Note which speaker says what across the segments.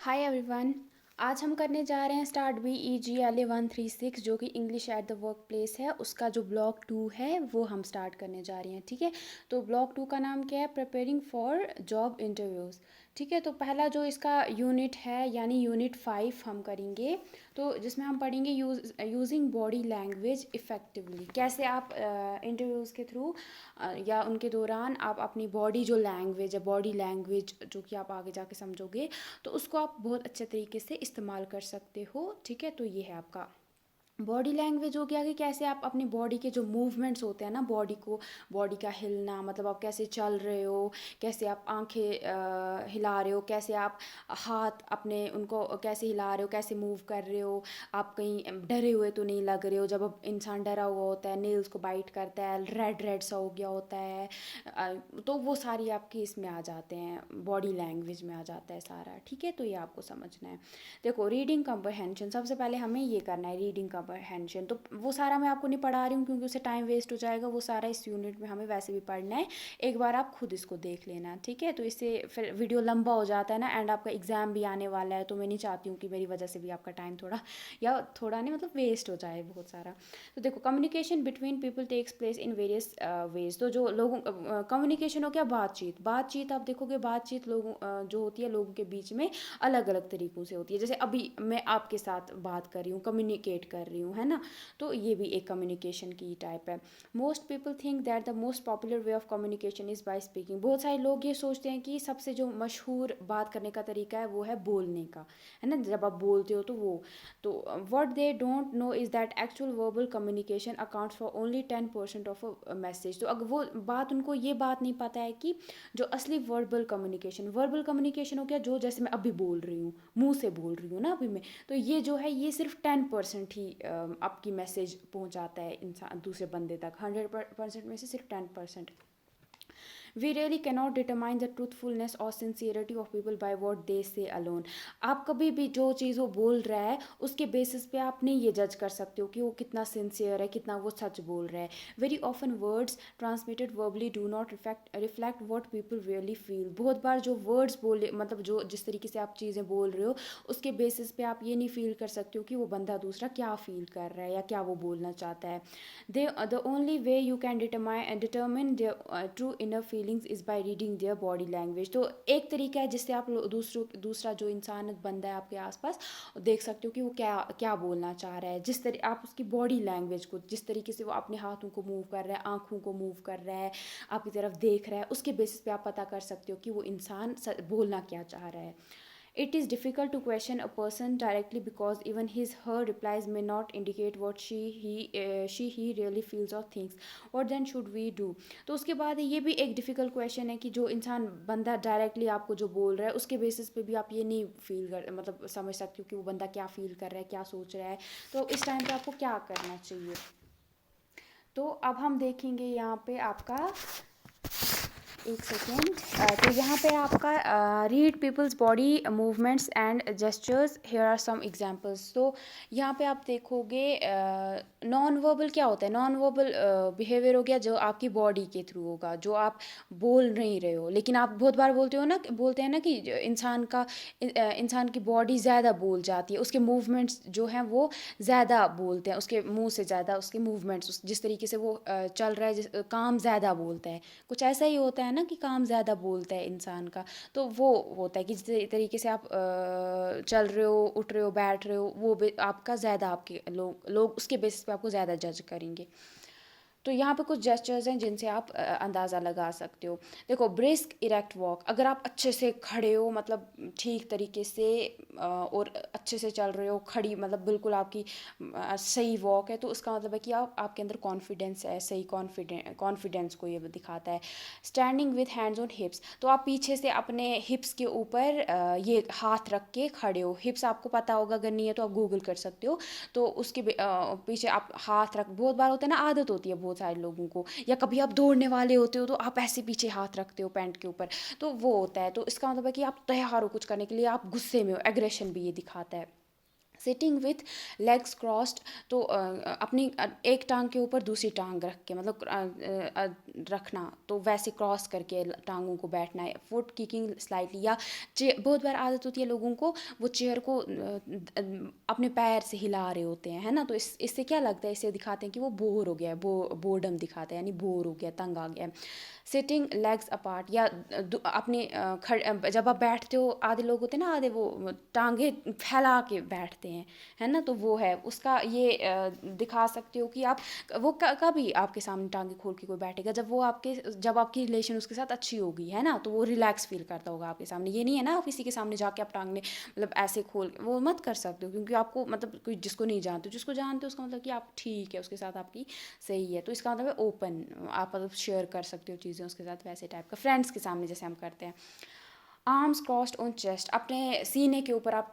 Speaker 1: Hi everyone. आज हम करने जा रहे हैं स्टार्ट BEGLA 136 जो कि English at the work place है। उसका जो ब्लॉक 2 है वो हम स्टार्ट करने जा रहे हैं। ठीक है, तो ब्लॉक 2 का नाम क्या है? Preparing for job interviews. ठीक है, तो पहला जो इसका यूनिट है यानी यूनिट 5 हम करेंगे, तो जिसमें हम पढ़ेंगे यूजिंग बॉडी लैंग्वेज इफ़ेक्टिवली। कैसे आप इंटरव्यूज़ के थ्रू या उनके दौरान आप अपनी बॉडी जो लैंग्वेज है, बॉडी लैंग्वेज जो कि आप आगे जाके समझोगे, तो उसको आप बहुत अच्छे तरीके से इस्तेमाल कर सकते हो। ठीक है, तो ये है आपका बॉडी लैंग्वेज हो गया कि कैसे आप अपनी बॉडी के जो मूवमेंट्स होते हैं ना, बॉडी का हिलना, मतलब आप कैसे चल रहे हो, कैसे आप आंखें हिला रहे हो, कैसे आप हाथ अपने उनको कैसे हिला रहे हो, कैसे मूव कर रहे हो, आप कहीं डरे हुए तो नहीं लग रहे हो। जब अब इंसान डरा हुआ होता है, नेल्स को बाइट करता है, रेड रेड सा हो गया होता है, तो वो सारी आपकी इसमें आ जाते हैं, बॉडी लैंग्वेज में आ जाता है सारा। ठीक है, तो ये आपको समझना है। देखो, रीडिंग कम्प्रहेंशन सबसे पहले हमें ये करना है, रीडिंग कम्प्रहेंशन। तो वो सारा मैं आपको नहीं पढ़ा रही हूँ क्योंकि उससे टाइम वेस्ट हो जाएगा, वो सारा इस यूनिट में हमें वैसे भी पढ़ना है। एक बार आप खुद इसको देख लेना। ठीक है, तो इससे फिर वीडियो लंबा हो जाता है ना, एंड आपका एग्ज़ाम भी आने वाला है, तो मैं नहीं चाहती हूँ कि मेरी वजह से भी आपका टाइम थोड़ा या थोड़ा नहीं मतलब वेस्ट हो जाए बहुत सारा। तो देखो, communication between people takes place in various ways. तो जो लोगों कम्युनिकेशन हो गया, बातचीत आप देखोगे, बातचीत लोगों जो होती है लोगों के बीच में अलग अलग तरीक़ों से होती है। जैसे अभी मैं आपके साथ बात कर रही हूँ, कम्युनिकेट कर रही हूँ, है ना, तो ये भी एक कम्युनिकेशन की टाइप है। Most people think that the most popular way of communication is by speaking. बहुत सारे लोग ये सोचते हैं कि सबसे जो मशहूर बात करने का तरीका है वो है बोलने का, है ना, जब आप बोलते हो तो वो। तो what they don't know is that actual verbal communication accounts for only 10% of a message. तो अगर वो बात, उनको ये बात नहीं पता है कि जो असली वर्बल कम्युनिकेशन हो गया, जो जैसे मैं अभी बोल रही हूँ, मुंह से बोल रही हूँ ना अभी मैं, तो ये जो है ये सिर्फ 10% ही आपकी मैसेज पहुँचाता है इंसान दूसरे बंदे तक। 100% में से सिर्फ 10%। We really cannot determine the truthfulness और sincerity of people by what they say alone. आप कभी भी जो चीज़ वो बोल रहा है उसके बेसिस पे आप नहीं ये जज कर सकते हो कि वो कितना सिंसियर है, कितना वो सच बोल रहा है। Very often words transmitted verbally do not reflect what people really feel. बहुत बार जो वर्ड्स बोले, मतलब जो जिस तरीके से आप चीज़ें बोल रहे हो, उसके बेसिस पे आप ये नहीं फील कर सकते हो कि वो बंदा दूसरा क्या फील कर रहा है या क्या वो बोलना चाहता है। The only way you can determine their true inner feelings is by reading their body language. तो एक तरीका है जिससे आप दूसरा जो इंसान बंदा है आपके आसपास, देख सकते हो कि वो क्या क्या बोलना चाह रहा है। जिस तरह आप उसकी बॉडी लैंग्वेज को, जिस तरीके से वो अपने हाथों को मूव कर रहा है, आँखों को मूव कर रहा है, आपकी तरफ देख रहा है, उसके बेसिस पे आप पता कर सकते हो कि वो इंसान बोलना क्या चाह रहा है। It is difficult to question a person directly because even his her replies may not indicate what she he really feels or thinks. What then should we do? तो उसके बाद ये भी एक डिफ़िकल्ट क्वेश्चन है कि जो इंसान बंदा डायरेक्टली आपको जो बोल रहा है उसके बेसिस पे भी आप ये नहीं फील कर, मतलब समझ सकते हो कि वो बंदा क्या फील कर रहा है, क्या सोच रहा है। तो इस टाइम पे आपको क्या करना चाहिए? तो अब हम देखेंगे यहाँ पे आपका, एक सेकेंड। तो यहाँ पे आपका read people's body movements and gestures, here are some examples. तो यहाँ पे आप देखोगे नॉन वर्बल क्या होता है। नॉन वर्बल बिहेवियर हो गया जो आपकी बॉडी के थ्रू होगा, जो आप बोल नहीं रहे हो, लेकिन आप बहुत बार बोलते हैं ना कि इंसान की बॉडी ज़्यादा बोल जाती है, उसके मूवमेंट्स जो हैं वो ज़्यादा बोलते हैं, उसके मुंह से ज़्यादा उसके मूवमेंट्स, जिस तरीके से वो चल रहा है, काम ज़्यादा बोलता है। कुछ ऐसा ही होता है ना कि काम ज़्यादा बोलता है इंसान का। तो वो होता है कि जिस तरीके से आप चल रहे हो, उठ रहे हो, बैठ रहे हो, वो आपका ज़्यादा, आपके लोग उसके बेसिस पे आपको ज़्यादा जज करेंगे। तो यहाँ पे कुछ जेस्चर्स हैं जिनसे आप अंदाज़ा लगा सकते हो। देखो, ब्रिस्क इरेक्ट वॉक, अगर आप अच्छे से खड़े हो, मतलब ठीक तरीके से और अच्छे से चल रहे हो, खड़ी मतलब बिल्कुल आपकी सही वॉक है, तो उसका मतलब है कि आपके अंदर कॉन्फिडेंस है, सही कॉन्फिडेंस को ये दिखाता है। स्टैंडिंग विथ हैंड्स ऑन हिप्स, तो आप पीछे से अपने हिप्स के ऊपर ये हाथ रख के खड़े हो। हिप्स आपको पता होगा, अगर नहीं है तो आप गूगल कर सकते हो। तो उसके पीछे आप हाथ रख, बहुत बार होता है ना, आदत होती है बहुत सारे लोगों को, या कभी आप दौड़ने वाले होते हो तो आप ऐसे पीछे हाथ रखते हो पैंट के ऊपर, तो वो होता है। तो इसका मतलब है कि आप तैयार हो कुछ करने के लिए, आप गुस्से में हो, एग्रेशन भी ये दिखाता है। सिटिंग विथ लेग्स क्रॉस्ड, तो अपनी एक टांग के ऊपर दूसरी टांग रख के, मतलब रखना, तो वैसे क्रॉस करके टांगों को बैठना है। फुट किकिंग स्लाइटली, या बहुत बार आदत होती है लोगों को, वो चेयर को अपने पैर से हिला रहे होते हैं, है ना, तो इससे क्या लगता है, इससे दिखाते हैं कि वो बोर हो गया है, बोर्डम दिखाते हैं, यानी बोर हो गया, तंग आ गया है। सिटिंग लेग्स अपार्ट, या अपने जब आप बैठते हो, आधे लोग होते हैं ना, आधे वो टांगे फैला के बैठते हैं, है ना, तो वो है उसका, ये दिखा सकते हो कि आप वो कभी आपके सामने टांगे खोल के कोई बैठेगा जब आपकी रिलेशन उसके साथ अच्छी होगी, है ना, तो वो रिलैक्स फील करता होगा आपके सामने। ये नहीं है ना आप किसी के सामने जाके आप टांगने मतलब ऐसे खोल वो मत कर सकते हो, क्योंकि आपको मतलब कोई जिसको नहीं जानते, जिसको जानते हो उसका मतलब कि आप ठीक है, उसके साथ आपकी सही है, तो इसका मतलब है ओपन, आप मतलब शेयर कर सकते हो चीज़ें उसके साथ, वैसे टाइप का फ्रेंड्स के सामने जैसे हम करते हैं। आर्म्स क्रॉस्ड ऑन चेस्ट, अपने सीने के ऊपर आप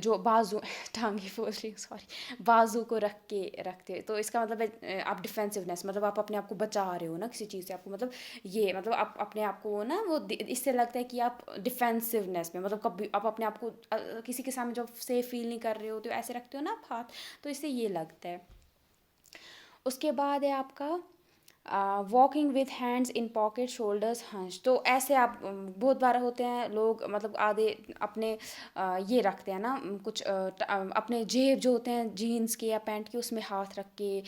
Speaker 1: जो बाजू टांगे बोल रही हूँ, सॉरी, बाजू को रख के रखते हो, तो इसका मतलब है आप डिफेंसिवनेस, मतलब आप अपने आप को बचा रहे हो ना किसी चीज़ से, आपको मतलब ये मतलब आप अपने आप को ना वो इससे लगता है कि आप डिफेंसिवनेस में, मतलब कभी आप अपने आप को किसी के सामने जब सेफ फील नहीं कर रहे हो तो ऐसे रखते हो ना आप हाथ, तो इससे ये लगता है। उसके बाद है आपका walking with hands in pocket shoulders hunch, तो ऐसे आप बहुत बार होते हैं लोग, मतलब आधे अपने ये रखते हैं ना कुछ अपने जेब जो होते हैं जीन्स के या पैंट के, उसमें हाथ रख के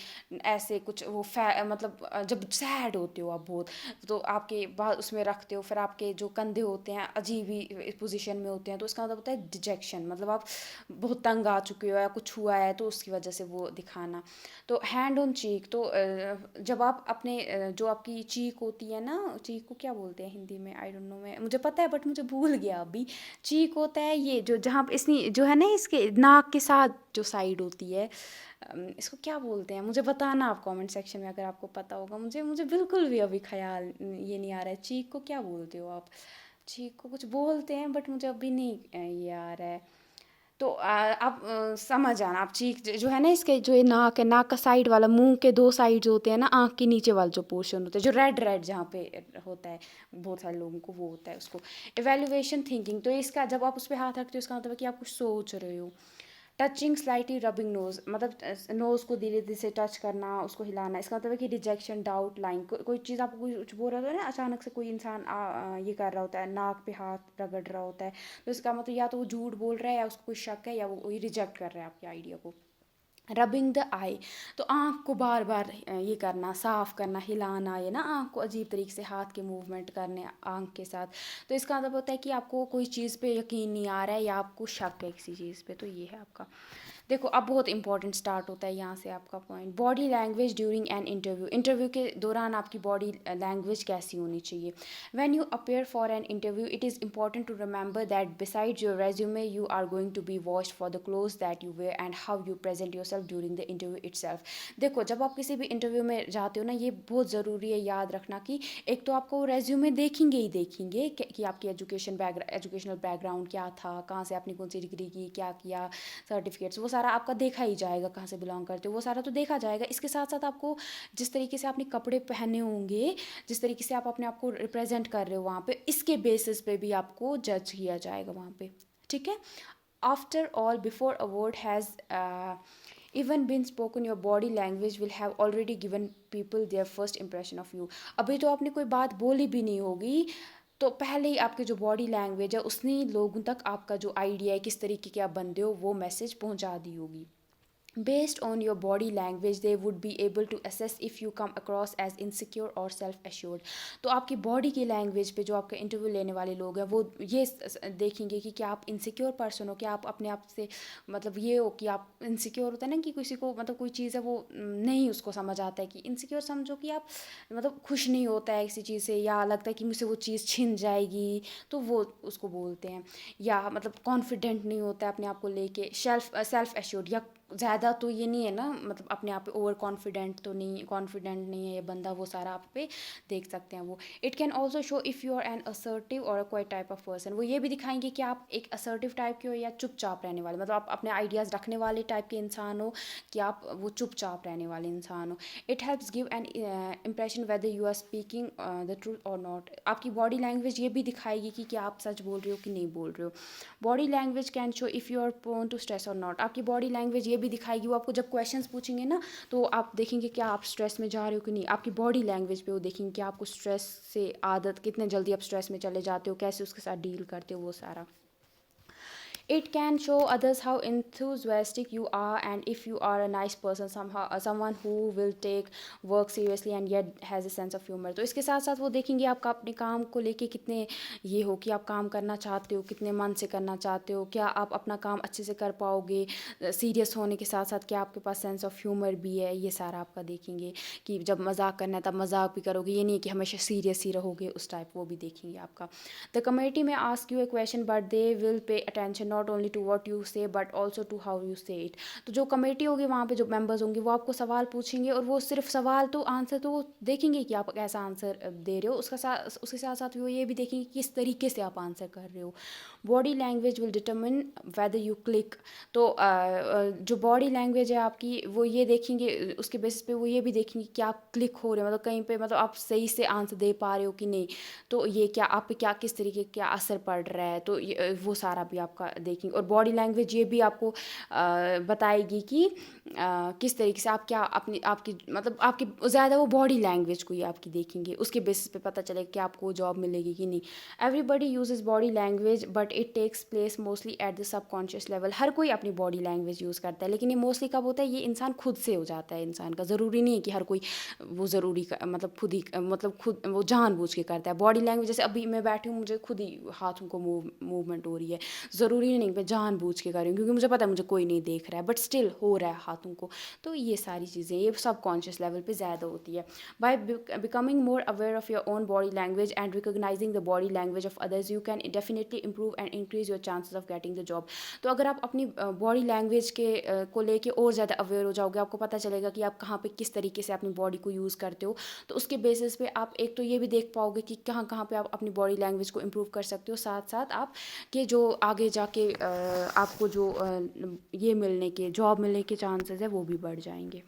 Speaker 1: ऐसे कुछ वो मतलब जब सैड होते हो आप बहुत, तो आपके बाद उसमें रखते हो, फिर आपके जो कंधे होते हैं अजीब ही पोजीशन में होते हैं, तो इसका मतलब होता है डिजेक्शन, मतलब आप बहुत तंग आ चुके हो या कुछ हुआ है, तो उसकी वजह से वो दिखाना। तो हैंड ऑन चीक, तो जब आप अपने जो आपकी चीक होती है ना, चीक को क्या बोलते हैं हिंदी में, आई डोंट नो, मैं मुझे पता है बट मुझे भूल गया अभी। चीक होता है ये जो जहाँ पे इसनी जो है ना, इसके नाक के साथ जो साइड होती है, इसको क्या बोलते हैं, मुझे बताना आप कमेंट सेक्शन में अगर आपको पता होगा, मुझे मुझे बिल्कुल भी अभी ख्याल ये नहीं आ रहा है, चीक को क्या बोलते हो आप, चीक को कुछ बोलते हैं बट मुझे अभी नहीं ये आ रहा है। तो आप समझ आना, आप चीक जो है ना, इसके जो ये नाक है, नाक का साइड वाला, मुंह के दो साइड जो होते हैं ना, आंख के नीचे वाला जो पोर्शन होता है, जो रेड रेड जहाँ पे होता है, बहुत सारे लोगों को वो होता है उसको। इवेल्युएशन थिंकिंग, तो इसका जब आप उस पर हाथ रखते हो, इसका मतलब है कि आप कुछ सोच रहे हो। टचिंग स्लाइटली रबिंग नोज, मतलब नोज़ को धीरे धीरे से टच करना, उसको हिलाना, इसका मतलब है कि रिजेक्शन डाउट लाइन, कोई चीज़ आपको कुछ बोल रहा होता है ना, अचानक से कोई इंसान ये कर रहा होता है, नाक पे हाथ रगड़ रहा होता है, तो इसका मतलब या तो वो झूठ बोल रहा है, या उसको कोई शक है, या वो रिजेक्ट कर रहा है आपके आइडिया को। रबिंग द आई, तो आँख को बार बार ये करना, साफ करना, हिलाना, ये ना आँख को अजीब तरीके से हाथ के मूवमेंट करने आँख के साथ, तो इसका मतलब होता है कि आपको कोई चीज़ पे यकीन नहीं आ रहा है, या आपको शक है किसी चीज़ पे, तो ये है आपका। देखो अब बहुत इंपॉर्टेंट स्टार्ट होता है यहाँ से आपका point, body language during an interview, interview के दौरान आपकी बॉडी लैंग्वेज कैसी होनी चाहिए। When you appear for an interview, it is important to remember that beside your resume you are going to be watched for the cloth that you wear and how you present yourself during the interview itself. देखो जब आप किसी भी interview में जाते हो ना, ये बहुत ज़रूरी है याद रखना कि एक तो आपको रेज्यूमे देखेंगे ही देखेंगे कि आपकी एजुकेशनल बैकग्राउंड क्या था, कहाँ से आपने कौन सी डिग्री की, क्या किया, सर्टिफिकेट्स, वो सारा आपका देखा ही जाएगा, कहाँ से बिलोंग करते हो वो सारा तो देखा जाएगा। इसके साथ साथ आपको जिस तरीके से आपने कपड़े पहने होंगे, जिस तरीके से आप अपने आप को रिप्रेजेंट कर रहे हो वहाँ पे, इसके बेसिस पे भी आपको जज किया जाएगा वहाँ पे, ठीक है। After all before a word has even been spoken, your body language will have already given people their first impression of you। अभी तो आपने कोई बात बोली भी नहीं होगी, तो पहले ही आपके जो बॉडी लैंग्वेज है उसने लोगों तक आपका जो आइडिया है किस तरीके के आप बंदे हो वो मैसेज पहुंचा दी होगी। Based on your body language they would be able to assess if you come across as insecure or self assured। तो आपकी बॉडी की लैंग्वेज पे जो आपका इंटरव्यू लेने वाले लोग हैं वो ये देखेंगे कि क्या आप इनसिक्योर पर्सन हो, क्या आप अपने आप से मतलब ये हो कि आप इनसिक्योर होता है ना कि किसी को मतलब कोई चीज़ है वो नहीं उसको समझ आता है, कि इनसिक्योर समझो कि आप मतलब खुश नहीं होता है किसी चीज़ से, या लगता है कि मुझसे वो चीज़ छिन जाएगी, तो वो उसको बोलते हैं। या मतलब कॉन्फिडेंट नहीं होता है अपने आप को लेके, सेल्फ एश्योर्ड, या ज़्यादा तो ये नहीं है ना, मतलब अपने आप पे ओवर कॉन्फिडेंट तो नहीं, कॉन्फिडेंट नहीं है ये बंदा, वो सारा आप पे देख सकते हैं वो। It can also show if you are an assertive और कोई टाइप ऑफ पर्सन। वो ये भी दिखाएंगे कि आप एक असर्टिव टाइप के हो या चुपचाप रहने वाले, मतलब आप अपने आइडियाज़ रखने वाले टाइप के इंसान हो कि आप वो चुपचाप रहने वाले इंसान हो। It helps give an impression whether you are speaking the truth or not. आपकी बॉडी लैंग्वेज ये भी दिखाएगी कि क्या आप सच बोल रहे हो कि नहीं बोल रहे हो। Body language can show if you are prone to stress or not. आपकी बॉडी लैंग्वेज ये भी दिखाएगी, वो आपको जब क्वेश्चंस पूछेंगे ना तो आप देखेंगे क्या आप स्ट्रेस में जा रहे हो कि नहीं। आपकी बॉडी लैंग्वेज पे वो देखेंगे कि आपको स्ट्रेस से आदत, कितने जल्दी आप स्ट्रेस में चले जाते हो, कैसे उसके साथ डील करते हो, वो सारा। It can show others how enthusiastic you are and if you are a nice person, someone who will take work seriously and yet has a sense of humor. तो इसके साथ साथ वो देखेंगे आपका अपने काम को लेके कितने ये हो कि आप काम करना चाहते हो, कितने मन से करना चाहते हो, क्या आप अपना काम अच्छे से कर पाओगे, सीरियस होने के साथ साथ क्या आपके पास सेंस ऑफ ह्यूमर भी है, ये सारा आपका देखेंगे कि जब मजाक करना है तब मजाक भी करोगे, ये नहीं कि हमेशा सीरियस ही रहोगे उस टाइप, वो भी देखेंगे आपका। The committee may ask you a question but they will pay attention not only to what you say but also to how you say it. तो जो कमेटी होगी वहाँ पे जो मेंबर्स होंगे वो आपको सवाल पूछेंगे और वो सिर्फ सवाल तो आंसर तो वो देखेंगे कि आप कैसा आंसर दे रहे हो, उसके साथ साथ वो ये भी देखेंगे किस तरीके से आप आंसर कर रहे हो। Body language will determine whether you click. तो जो बॉडी लैंग्वेज है आपकी वो ये देखेंगे, उसके बेसिस पे वो ये भी देखेंगे कि आप क्लिक हो रहे हो, मतलब कहीं पे मतलब आप सही से आंसर दे पा रहे हो कि नहीं। तो ये क्या आप पे क्या किस तरीके क्या असर पड़ रहा है, तो वो सारा भी आपका देखेंगे। और बॉडी लैंग्वेज ये भी आपको बताएगी कि किस तरीके से आप क्या अपनी आपकी मतलब आपकी ज़्यादा वो बॉडी लैंग्वेज को ही आपकी देखेंगे, उसके बेसिस पे पता चलेगा कि आपको जॉब मिलेगी कि नहीं। Everybody uses body language but it takes place mostly at the subconscious level. हर कोई अपनी बॉडी लैंग्वेज यूज़ करता है, लेकिन ये मोस्टली कब होता है, ये इंसान खुद से हो जाता है इंसान का। ज़रूरी नहीं है कि हर कोई वो ज़रूरी मतलब खुद ही मतलब खुद वो जानबूझ के करता है। बॉडी लैंग्वेज जैसे अभी मैं बैठी हूँ, मुझे खुद ही हाथों को मूवमेंट हो रही है, ज़रूरी नहीं मैं जानबूझ के कर रही हूँ क्योंकि मुझे पता है मुझे कोई नहीं देख रहा है, बट स्टिल हो रहा है हाथों को। तो ये सारी चीज़ें ये सबकॉन्शियस लेवल पे ज़्यादा होती है। By becoming more aware of your own body language and recognising the body language of others you can definitely improve and increase your chances of getting the job. तो अगर आप अपनी बॉडी लैंग्वेज के को लेके और ज़्यादा अवेयर हो जाओगे, आपको पता चलेगा कि आप कहाँ पे किस तरीके से अपनी बॉडी को यूज़ करते हो, तो उसके बेसिस पे आप एक तो ये भी देख पाओगे कि कहाँ कहाँ पे आप अपनी बॉडी लैंग्वेज को इम्प्रूव कर सकते हो। साथ साथ आप के जो आगे जाके आपको जो ये मिलने के जॉब मिलने के चांसेस है वो भी बढ़ जाएंगे।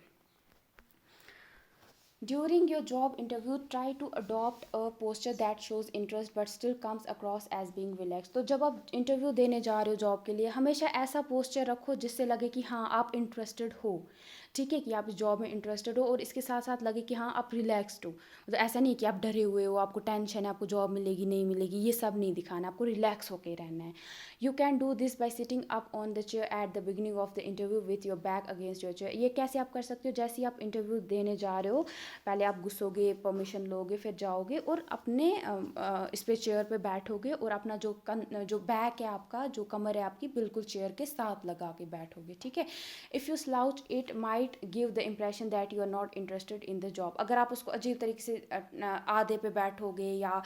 Speaker 1: During your job interview, try to adopt a posture that shows interest but still comes across as being relaxed. तो जब आप इंटरव्यू देने जा रहे हो जॉब के लिए, हमेशा ऐसा पोस्चर रखो जिससे लगे कि हाँ आप इंटरेस्टेड हो, ठीक है, कि आप इस जॉब में इंटरेस्टेड हो, और इसके साथ साथ लगे कि हाँ आप रिलैक्सड हो। मतलब ऐसा नहीं कि आप डरे हुए हो, आपको टेंशन है, आपको जॉब मिलेगी नहीं मिलेगी, ये सब नहीं दिखाना, आपको रिलैक्स होकर रहना है। You can do this by sitting up on the chair at the beginning of the interview with your back against your chair. ये कैसे आप कर सकते हो, जैसे आप इंटरव्यू देने जा रहे हो, पहले आप घुसोगे, परमिशन लोगे, फिर जाओगे और अपने इस पे चेयर पे बैठोगे और अपना जो बैक है आपका, जो कमर है आपकी, बिल्कुल चेयर के साथ लगा के बैठोगे, ठीक है। If you slouch it might give the impression that you are not interested in the job. अगर आप उसको अजीब तरीके से आधे पे बैठोगे या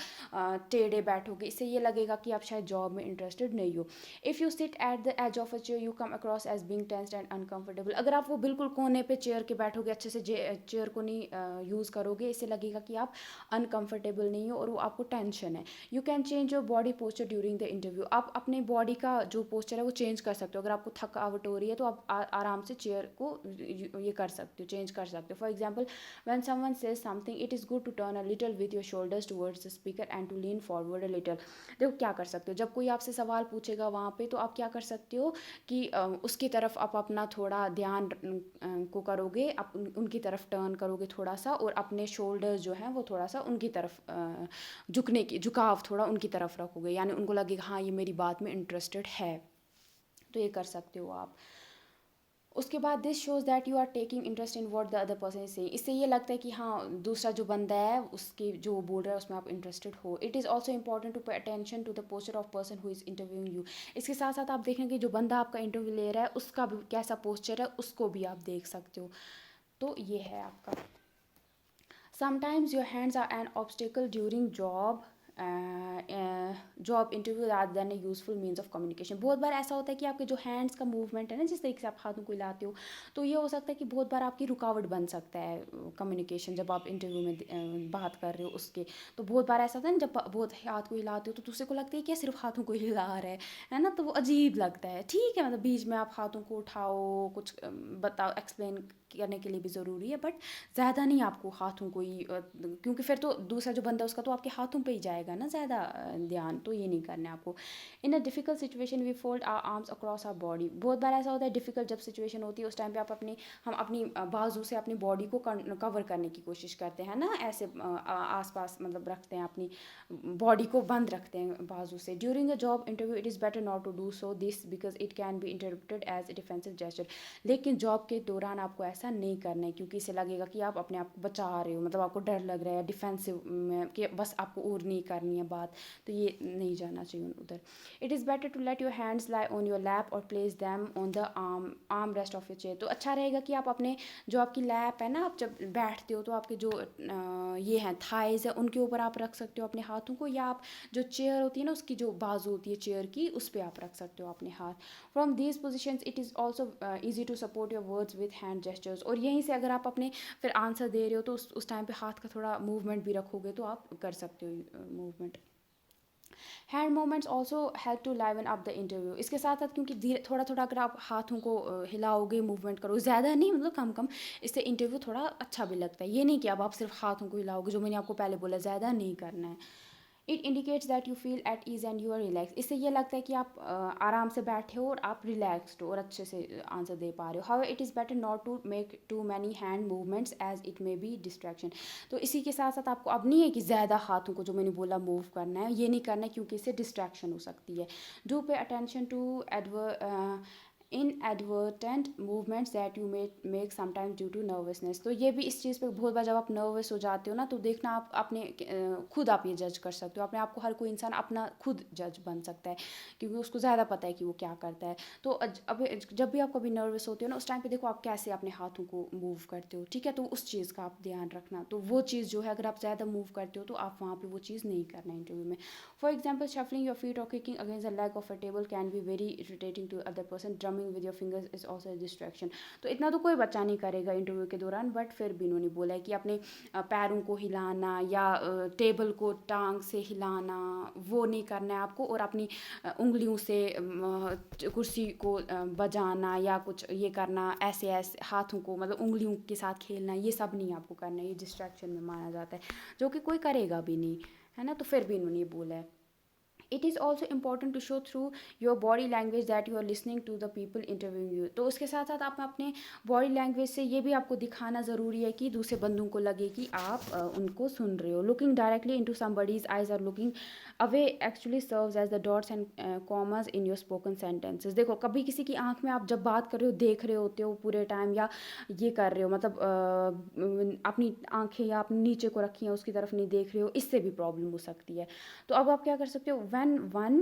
Speaker 1: टेढ़े बैठोगे, इससे ये लगेगा कि आप शायद जॉब में इंटरेस्टेड नहीं हो। If you sit at the edge of a chair you come across as being tensed and uncomfortable. अगर आप वो बिल्कुल कोने पे चेयर के बैठोगे, अच्छे से चेयर को नहीं यूज़ करोगे, इससे लगेगा कि आप अनकंफर्टेबल नहीं हो और वो आपको टेंशन है। You can change your body posture during the interview. आप अपने बॉडी का जो पोस्चर है वो चेंज कर सकते हो। अगर आपको थकावट हो रही है तो आप आराम से चेयर को ये कर सकते हो, चेंज कर सकते हो। For example, when someone says something it is good to turn a little with your shoulders towards the speaker and to lean forward a little. देखो क्या कर सकते हो, जब कोई आपसे सवाल पूछेगा वहाँ पे, तो आप क्या कर सकते हो कि उसकी तरफ आप अपना थोड़ा ध्यान को करोगे, आप उनकी तरफ टर्न करोगे थोड़ा सा, और अपने शोल्डर्स जो हैं वो थोड़ा सा उनकी तरफ झुकाव थोड़ा उनकी तरफ रखोगे, यानी उनको लगेगा हाँ ये मेरी बात में इंटरेस्टेड है। तो ये कर सकते हो आप। उसके बाद this shows that you are taking interest in what the other person is saying. इससे ये लगता है कि हाँ दूसरा जो बंदा है उसके जो वो बोल रहा है उसमें आप इंटरेस्टेड हो। It is also important to pay attention to the posture of person who is interviewing you. इसके साथ साथ आप देखेंगे जो बंदा आपका इंटरव्यू ले रहा है उसका भी कैसा पोस्चर है उसको भी आप देख सकते हो। तो ये है आपका। Sometimes your hands are an obstacle during job job interview rather than A useful means of communication. बहुत बार ऐसा होता है कि आपके जो हैंड्स का मूवमेंट है ना, जिस तरीके से आप हाथों को हिलाते हो, तो ये हो सकता है कि बहुत बार आपकी रुकावट बन सकता है कम्युनिकेशन, जब आप इंटरव्यू में बात कर रहे हो उसके। तो बहुत बार ऐसा होता है ना, जब बहुत हाथ को हिलाते हो तो दूसरे को लगता है कि सिर्फ हाथों को हिला रहा है ना, तो वो अजीब लगता है। ठीक है, मतलब बीच में आप हाथों को उठाओ, कुछ बताओ, एक्सप्लेन करने के लिए भी ज़रूरी है, बट ज़्यादा नहीं आपको हाथों को ही क्योंकि फिर तो दूसरा जो बंदा है उसका तो आपके हाथों पे ही जाएगा ना ज़्यादा ध्यान, तो ये नहीं करना है आपको। In a difficult situation we fold our arms across our body. बहुत बार ऐसा होता है डिफ़िकल्ट जब सिचुएशन होती है, उस टाइम पे हम अपनी बाजू से अपनी बॉडी को कवर करने की कोशिश करते हैं ना, ऐसे आसपास मतलब रखते हैं, अपनी बॉडी को बंद रखते हैं बाजू से। During a job interview it is better not to do so this because it can be interpreted as a defensive gesture. लेकिन जॉब के दौरान आपको ऐसा नहीं करना है, क्योंकि इससे लगेगा कि आप अपने आप को बचा रहे हो, मतलब आपको डर लग रहा है डिफेंसिव में कि बस आपको और नहीं करनी है बात, तो ये नहीं जाना चाहिए उधर। It is better to let your hands lie on your lap और place them on the arm rest of your chair. तो अच्छा रहेगा कि आप अपने जो आपकी लैप है ना, आप जब बैठते हो तो आपके जो ये हैं थाइज़ है, उनके ऊपर आप रख सकते हो अपने हाथों को, या आप जो चेयर होती है ना उसकी जो बाजू होती है चेयर की, उस पर आप रख सकते हो अपने हाथ। From these positions it is also easy to support your words with hand gestures. और यहीं से अगर आप अपने फिर आंसर दे रहे हो तो उस टाइम पे हाथ का थोड़ा मूवमेंट भी रखोगे तो आप कर सकते हो movement. Hand movements also help to liven up the interview. इसके साथ साथ क्योंकि धीरे थोड़ा थोड़ा अगर आप हाथों को हिलाओगे, मूवमेंट करो, ज़्यादा नहीं मतलब कम कम, इससे इंटरव्यू थोड़ा अच्छा भी लगता है। ये नहीं कि अब आप सिर्फ हाथों को हिलाओगे, जो मैंने आपको पहले बोला, ज़्यादा नहीं करना है। It indicates that you feel at ease and you are relax. इससे ये लगता है कि आप आराम से बैठे हो और आप रिलैक्सड हो और अच्छे से आंसर दे पा रहे हो। How it is better not to make too many hand movements as it may be distraction. तो इसी के साथ साथ आपको अब नहीं है कि ज़्यादा हाथों को, जो मैंने बोला, मूव करना है, ये नहीं करना है, क्योंकि इससे डिस्ट्रैक्शन हो सकती है। Do pay attention to inadvertent movements that you make sometimes due to nervousness. तो ये भी इस चीज़ पे बहुत बार जब आप नर्वस हो जाते हो ना, तो देखना आप अपने खुद आप ये जज कर सकते हो अपने आप को। हर कोई इंसान अपना खुद जज बन सकता है, क्योंकि उसको ज़्यादा पता है कि वो क्या करता है। तो अब जब भी आप कभी नर्वस होते हो ना, उस टाइम पे देखो आप कैसे अपने हाथों को मूव करते हो, ठीक है, तो उस चीज़ का आप ध्यान रखना। तो वो चीज़ जो है, अगर आप ज़्यादा मूव करते हो तो आप वहाँ पर वो चीज़ नहीं करना इंटरव्यू में। For example shuffling your feet और kicking against the leg of a table can be very irritating to other person. Drumming with your fingers is also distraction. तो इतना तो कोई बच्चा नहीं करेगा इंटरव्यू के दौरान, बट फिर भी इन्होंने बोला है कि अपने पैरों को हिलाना या टेबल को टांग से हिलाना, वो नहीं करना है आपको। और अपनी उंगलियों से कुर्सी को बजाना या कुछ ये करना, ऐसे ऐसे हाथों को मतलब उंगलियों के साथ खेलना, ये सब नहीं आपको करना है, ये डिस्ट्रैक्शन में माना जाता है, जो कि कोई करेगा भी नहीं, है ना। तो फिर भी इन्होंने बोला है। It is also important to show through your body language that you are listening to the people interviewing you. तो उसके साथ साथ आप अपने बॉडी लैंग्वेज से ये भी आपको दिखाना ज़रूरी है कि दूसरे बंदों को लगे कि आप उनको सुन रहे हो। Looking directly into somebody's eyes are looking away actually serves as the dots and commas in your spoken sentences. देखो, कभी किसी की आंख में आप जब बात कर रहे हो, देख रहे होते हो पूरे टाइम, या ये कर रहे हो, मतलब अपनी आंखें या अपने नीचे को रखी हैं, उसकी तरफ नहीं देख रहे हो, इससे भी प्रॉब्लम हो सकती है। तो अब आप क्या कर सकते हो, when one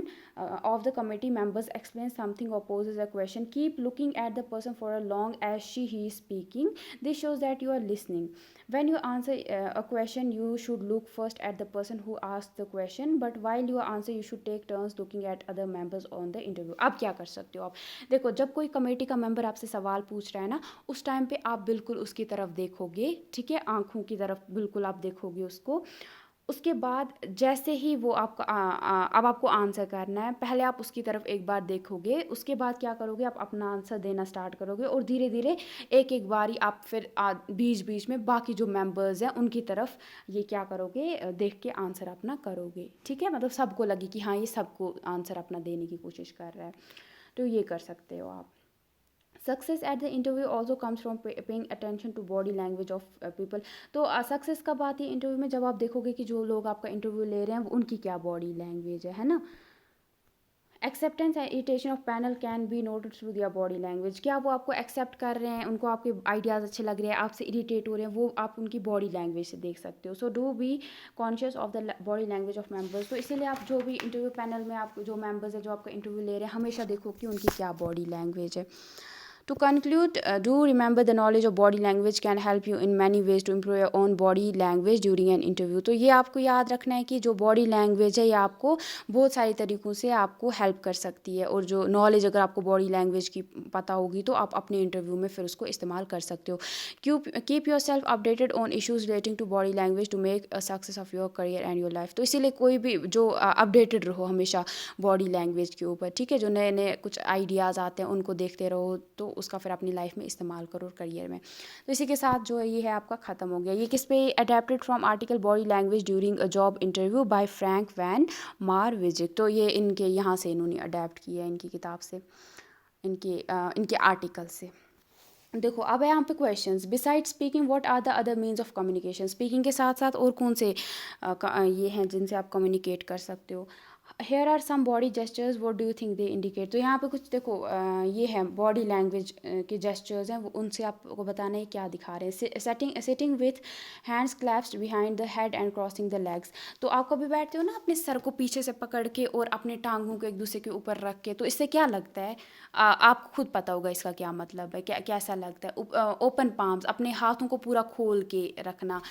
Speaker 1: of the committee members explains something or poses a question, keep looking at the person for as long as he is speaking. This shows that you are listening. When you answer a question, you should look first at the person who asked the question, but while you answer you should take turns looking at other members on the interview. अब क्या कर सकते हो आप, देखो, जब कोई committee का मेंबर आपसे सवाल पूछ रहा है ना, उस टाइम पे आप बिल्कुल उसकी तरफ देखोगे, ठीक है, आंखों की तरफ बिल्कुल आप देखोगे उसको। उसके बाद जैसे ही वो आपका अब आपको आंसर करना है, पहले आप उसकी तरफ एक बार देखोगे, उसके बाद क्या करोगे, आप अपना आंसर देना स्टार्ट करोगे, और धीरे धीरे एक एक बारी आप फिर बीच बीच में बाकी जो मेंबर्स हैं उनकी तरफ ये क्या करोगे, देख के आंसर अपना करोगे, ठीक है, मतलब सबको लगे कि हाँ ये सबको आंसर अपना देने की कोशिश कर रहा है। तो ये कर सकते हो आप। Success at the interview also comes from paying attention to body language of people. तो सक्सेस कब आती है इंटरव्यू में, जब आप देखोगे कि जो लोग आपका इंटरव्यू ले रहे हैं उनकी क्या बॉडी लैंग्वेज है ना। Acceptance and irritation of panel can be noted through their body language. क्या वो आपको एक्सेप्ट कर रहे हैं, उनको आपके आइडियाज़ अच्छे लग रहे हैं, आपसे इरिटेट हो रहे हैं, वो आप उनकी बॉडी लैंग्वेज से देख सकते हो। So do be conscious of the body language of members. तो इसीलिए आप जो भी इंटरव्यू पैनल में आप जो मेंबर्स है जो आपका इंटरव्यू ले रहे हैं, हमेशा देखो कि उनकी क्या बॉडी लैंग्वेज है। To conclude, do remember the knowledge of body language can help you in many ways to improve your own body language during an interview. तो ये आपको याद रखना है कि जो बॉडी लैंग्वेज है ये आपको बहुत सारे तरीक़ों से आपको हेल्प कर सकती है, और जो नॉलेज अगर आपको बॉडी लैंग्वेज की पता होगी तो आप अपने इंटरव्यू में फिर उसको इस्तेमाल कर सकते हो. Keep yourself updated on issues relating to body language to make a success of your career and your life. तो इसीलिए कोई भी जो अपडेटेड रहो हमेशा बॉडी लैंग्वेज के ऊपर, ठीक है. जो नए नए कुछ आइडियाज़ आते हैं उनको देखते रहो, तो उसका फिर अपनी लाइफ में इस्तेमाल करो करियर में. तो इसी के साथ जो है ये है आपका ख़त्म हो गया. ये किस पे adapted from article body language during a job interview by Frank van Marwijk. तो ये इनके यहाँ से इन्होंने अडेप्ट किया है, इनकी किताब से, इनके आर्टिकल से. देखो अब है यहाँ पे questions. Beside speaking what are the other means of communication. Speaking के साथ साथ और कौन से ये हैं जिनसे आप कम्युनिकेट कर सकते हो. Here are some body gestures, what do you think they indicate. तो यहाँ पे कुछ देखो ये है बॉडी लैंग्वेज के जेस्चर्स हैं, वो उनसे आपको बताना है क्या दिखा रहे हैं. Sitting with hands clasped behind the head and crossing the legs. तो आप कभी बैठते हो ना अपने सर को पीछे से पकड़ के और अपने टांगों को एक दूसरे के ऊपर रख के, तो इससे क्या लगता है आपको खुद पता होगा इसका क्या मतलब है, क्या कैसा लगता है. ओपन पाम्स, अपने हाथों को पूरा खोल के रखना.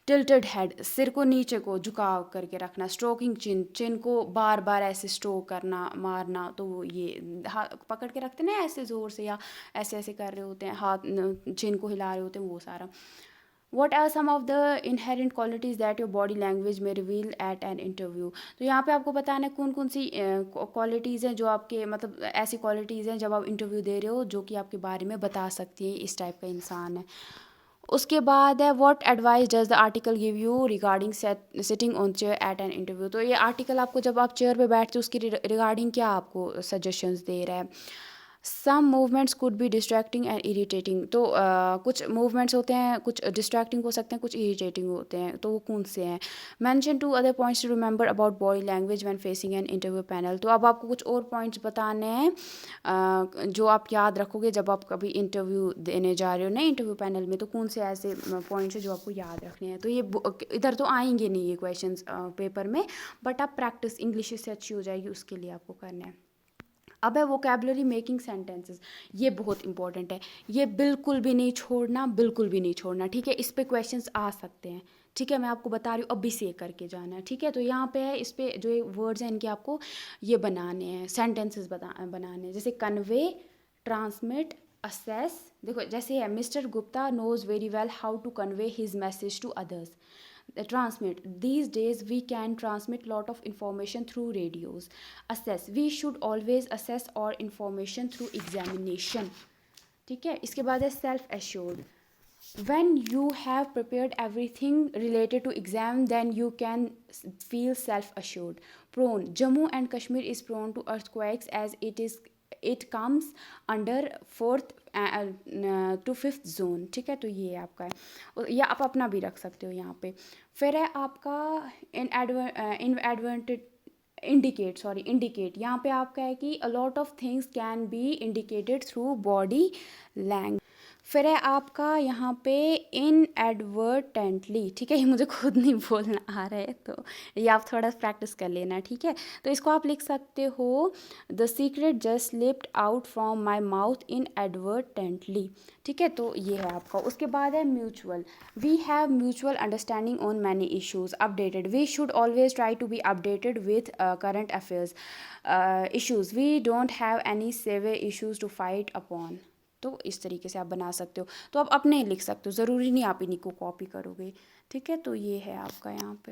Speaker 1: टिल्टेड हेड, सिर को नीचे को झुकाव करके रखना. स्ट्रोकिंग चिन को बार बार ऐसे स्ट्रोक करना, मारना. तो वो ये हाथ पकड़ के रखते हैं ना ऐसे ज़ोर से, या ऐसे ऐसे कर रहे होते हैं, हाथ चिन को हिला रहे होते हैं, वो सारा. What are some of the inherent qualities that your body language may reveal at an interview. तो यहाँ पे आपको बताना है कौन कौन सी क्वालिटीज़ हैं जो आपके मतलब ऐसी क्वालिटीज़ हैं जब आप इंटरव्यू दे रहे हो जो कि आपके बारे में बता सकती है इस टाइप का इंसान है. उसके बाद है what advice does the article give you regarding sitting on chair at an interview. तो ये आर्टिकल आपको जब आप चेयर पे बैठते हो उसकी रिगार्डिंग क्या आपको सजेशंस दे रहा है. Some movements could be distracting and irritating. तो कुछ मूवमेंट्स होते हैं, कुछ डिस्ट्रैक्टिंग हो सकते हैं, कुछ इरीटेटिंग होते हैं. तो वो कौन से हैं. Mention two other points to remember about body language when facing an interview panel. तो अब आपको कुछ और पॉइंट्स बताने हैं जो आप याद रखोगे जब आप कभी इंटरव्यू देने जा रहे हो ना इंटरव्यू पैनल में. तो कौन से ऐसे पॉइंट्स हैं जो आपको याद रखने हैं. तो ये इधर तो आएंगे नहीं ये क्वेश्चन पेपर में, बट आप प्रैक्टिस इंग्लिश से अच्छी हो जाएगी उसके लिए आपको करना है. अब है वोकेबलरी मेकिंग सेंटेंसेस. ये बहुत इंपॉर्टेंट है, ये बिल्कुल भी नहीं छोड़ना, बिल्कुल भी नहीं छोड़ना, ठीक है. इस पे क्वेश्चंस आ सकते हैं, ठीक है. मैं आपको बता रही हूँ अभी से करके जाना है, ठीक है. तो यहाँ पे है, इस पे जो वर्ड्स हैं इनके आपको ये बनाने हैं, सेंटेंसेस बनाने हैं. जैसे कन्वे, ट्रांसमिट, असेस. देखो जैसे है mister Gupta knows very well how to convey his message to others. Transmit, these days we can transmit lot of information through radios. Assess, we should always assess our information through examination, ठीक है. इसके बाद है self assured. When you have prepared everything related to exam, then you can feel self assured. Prone, Jammu and Kashmir is prone to earthquakes as it comes under 4th to 5th zone, ठीक है. तो ये आपका है, या आप अपना भी रख सकते हो यहाँ पे. फिर है आपका इंडिकेट. यहाँ पे आपका है कि a lot of things can be indicated through body language. फिर है आपका यहाँ पे इनएडवर्टेंटली, ठीक है. ये मुझे खुद नहीं बोलना आ रहा है, तो ये आप थोड़ा प्रैक्टिस कर लेना, ठीक है. तो इसको आप लिख सकते हो the secret just slipped out from my mouth inadvertently, ठीक है. तो ये है आपका. उसके बाद है mutual. We have mutual understanding on many issues. Updated, we should always try to be updated with current affairs issues. We don't have any severe issues to fight upon. तो इस तरीके से आप बना सकते हो. तो आप अपने लिख सकते हो, ज़रूरी नहीं आप इन्हीं को कॉपी करोगे, ठीक है. तो ये है आपका यहाँ पे.